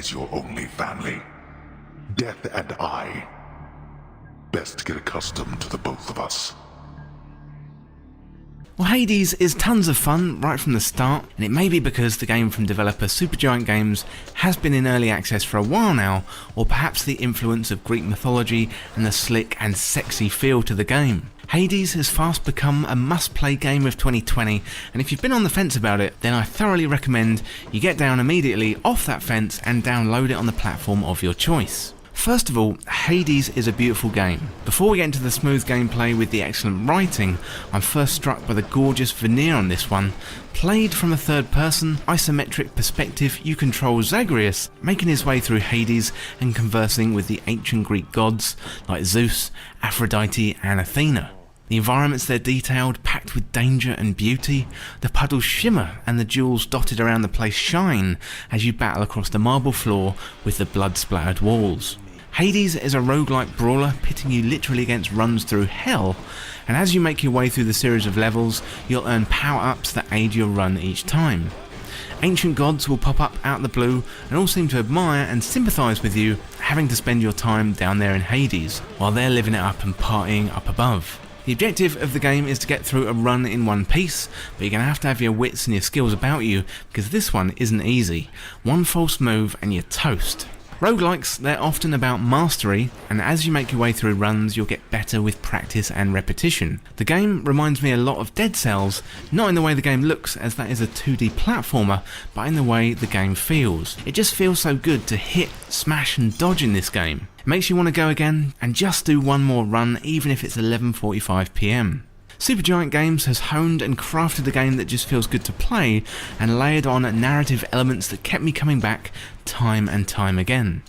is your only family. Death and I. Best get accustomed to the both of us. Well, Hades is tons of fun right from the start, and it may be because the game from developer Supergiant Games has been in early access for a while now, or perhaps the influence of Greek mythology and the slick and sexy feel to the game. Hades has fast become a must-play game of 2020, and if you've been on the fence about it, then I thoroughly recommend you get down immediately off that fence and download it on the platform of your choice. First of all, Hades is a beautiful game. Before we get into the smooth gameplay with the excellent writing, I'm first struck by the gorgeous veneer on this one. Played from a third-person, isometric perspective, you control Zagreus, making his way through Hades and conversing with the ancient Greek gods like Zeus, Aphrodite and Athena. The environments they're detailed, packed with danger and beauty. The puddles shimmer and the jewels dotted around the place shine as you battle across the marble floor with the blood-splattered walls. Hades is a roguelike brawler pitting you literally against runs through hell, and as you make your way through the series of levels, you'll earn power-ups that aid your run each time. Ancient gods will pop up out of the blue and all seem to admire and sympathise with you having to spend your time down there in Hades, while they're living it up and partying up above. The objective of the game is to get through a run in one piece, but you're going to have your wits and your skills about you, because this one isn't easy. One false move and you're toast. Roguelikes, they're often about mastery, and as you make your way through runs, you'll get better with practice and repetition. The game reminds me a lot of Dead Cells, not in the way the game looks, as that is a 2D platformer, but in the way the game feels. It just feels so good to hit, smash and dodge in this game. It makes you want to go again, and just do one more run, even if it's 11:45 PM. Supergiant Games has honed and crafted a game that just feels good to play, and layered on narrative elements that kept me coming back time and time again.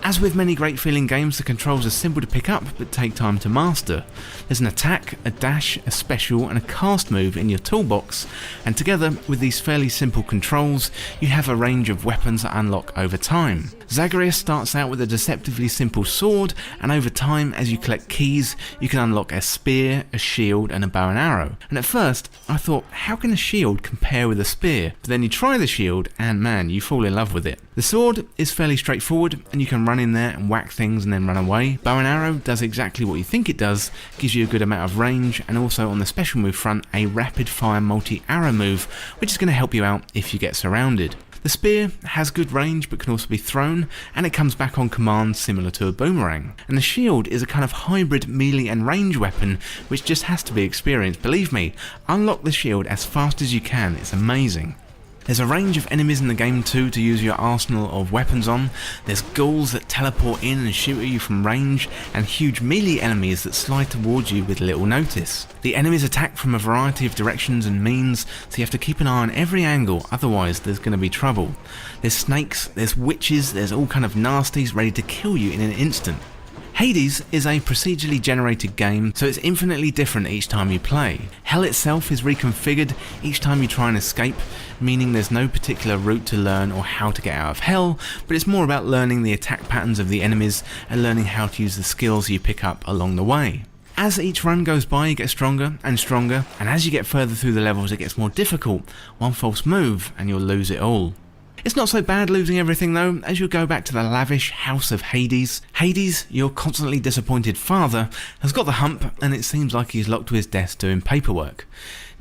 As with many great feeling games, the controls are simple to pick up but take time to master. There's an attack, a dash, a special and a cast move in your toolbox, and together with these fairly simple controls, you have a range of weapons that unlock over time. Zagreus starts out with a deceptively simple sword, and over time, as you collect keys, you can unlock a spear, a shield and a bow and arrow. And at first, I thought, how can a shield compare with a spear? But then you try the shield and man, you fall in love with it. The sword is fairly straightforward and you can run in there and whack things and then run away. Bow and arrow does exactly what you think it does, gives you a good amount of range, and also on the special move front, a rapid fire multi-arrow move, which is going to help you out if you get surrounded. The spear has good range but can also be thrown, and it comes back on command similar to a boomerang. And the shield is a kind of hybrid melee and range weapon which just has to be experienced. Believe me, unlock the shield as fast as you can, it's amazing. There's a range of enemies in the game too to use your arsenal of weapons on. There's ghouls that teleport in and shoot at you from range, and huge melee enemies that slide towards you with little notice. The enemies attack from a variety of directions and means, so you have to keep an eye on every angle, otherwise there's going to be trouble. There's snakes, there's witches, there's all kind of nasties ready to kill you in an instant. Hades is a procedurally generated game, so it's infinitely different each time you play. Hell itself is reconfigured each time you try and escape, meaning there's no particular route to learn or how to get out of hell, but it's more about learning the attack patterns of the enemies and learning how to use the skills you pick up along the way. As each run goes by, you get stronger and stronger, and as you get further through the levels it gets more difficult. One false move and you'll lose it all. It's not so bad losing everything though, as you go back to the lavish house of Hades. Hades, your constantly disappointed father, has got the hump, and it seems like he's locked to his desk doing paperwork.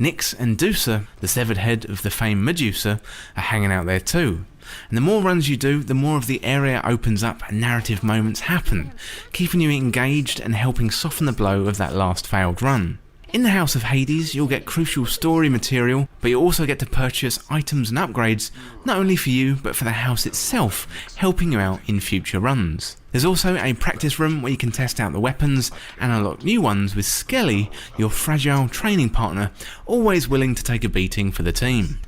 Nyx and Dusa, the severed head of the famed Medusa, are hanging out there too. And the more runs you do, the more of the area opens up and narrative moments happen, keeping you engaged and helping soften the blow of that last failed run. In the House of Hades, you'll get crucial story material, but you'll also get to purchase items and upgrades, not only for you, but for the house itself, helping you out in future runs. There's also a practice room where you can test out the weapons and unlock new ones with Skelly, your fragile training partner, always willing to take a beating for the team.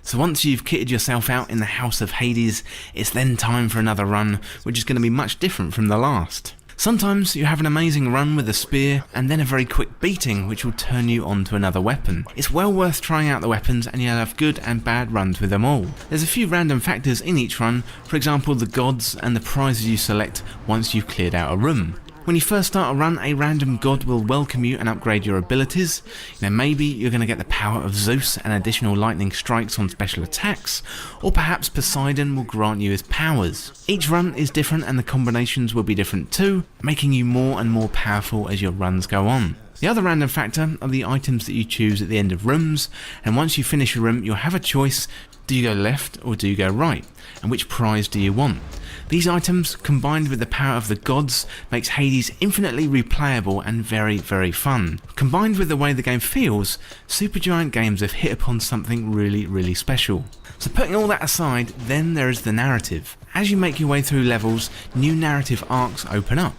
So once you've kitted yourself out in the House of Hades, it's then time for another run, which is going to be much different from the last. Sometimes you have an amazing run with a spear, and then a very quick beating which will turn you onto another weapon. It's well worth trying out the weapons, and you'll have good and bad runs with them all. There's a few random factors in each run, for example the gods and the prizes you select once you've cleared out a room. When you first start a run, a random god will welcome you and upgrade your abilities. Maybe you're going to get the power of Zeus and additional lightning strikes on special attacks, or perhaps Poseidon will grant you his powers. Each run is different and the combinations will be different too, making you more and more powerful as your runs go on. The other random factor are the items that you choose at the end of rooms, and once you finish a room you'll have a choice: do you go left or do you go right, and which prize do you want? These items, combined with the power of the gods, makes Hades infinitely replayable and very, very fun. Combined with the way the game feels, Supergiant Games have hit upon something really, really special. So putting all that aside, then there is the narrative. As you make your way through levels, new narrative arcs open up.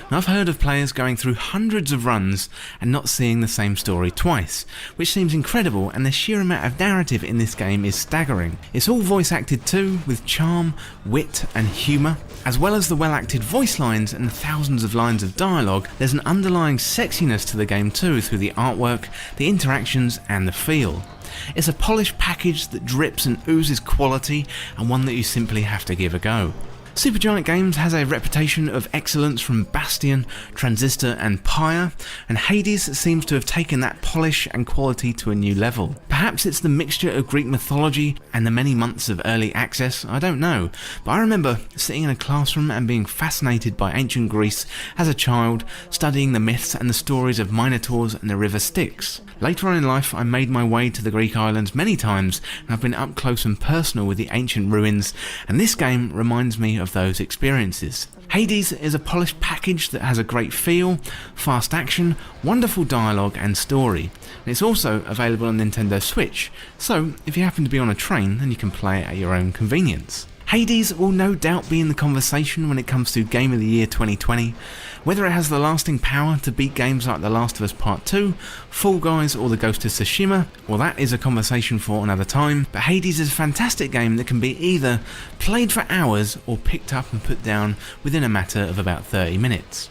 And I've heard of players going through hundreds of runs and not seeing the same story twice, which seems incredible, and the sheer amount of narrative in this game is staggering. It's all voice acted too, with charm, wit and humour. As well as the well acted voice lines and the thousands of lines of dialogue, there's an underlying sexiness to the game too, through the artwork, the interactions and the feel. It's a polished package that drips and oozes quality, and one that you simply have to give a go. Supergiant Games has a reputation of excellence from Bastion, Transistor and Pyre, and Hades seems to have taken that polish and quality to a new level. Perhaps it's the mixture of Greek mythology and the many months of early access, I don't know, but I remember sitting in a classroom and being fascinated by ancient Greece as a child, studying the myths and the stories of Minotaurs and the river Styx. Later on in life I made my way to the Greek islands many times, and I've been up close and personal with the ancient ruins, and this game reminds me of those experiences. Hades is a polished package that has a great feel, fast action, wonderful dialogue and story. And it's also available on Nintendo Switch, so if you happen to be on a train then you can play it at your own convenience. Hades will no doubt be in the conversation when it comes to Game of the Year 2020. Whether it has the lasting power to beat games like The Last of Us Part 2, Fall Guys or The Ghost of Tsushima, well, that is a conversation for another time, but Hades is a fantastic game that can be either played for hours or picked up and put down within a matter of about 30 minutes.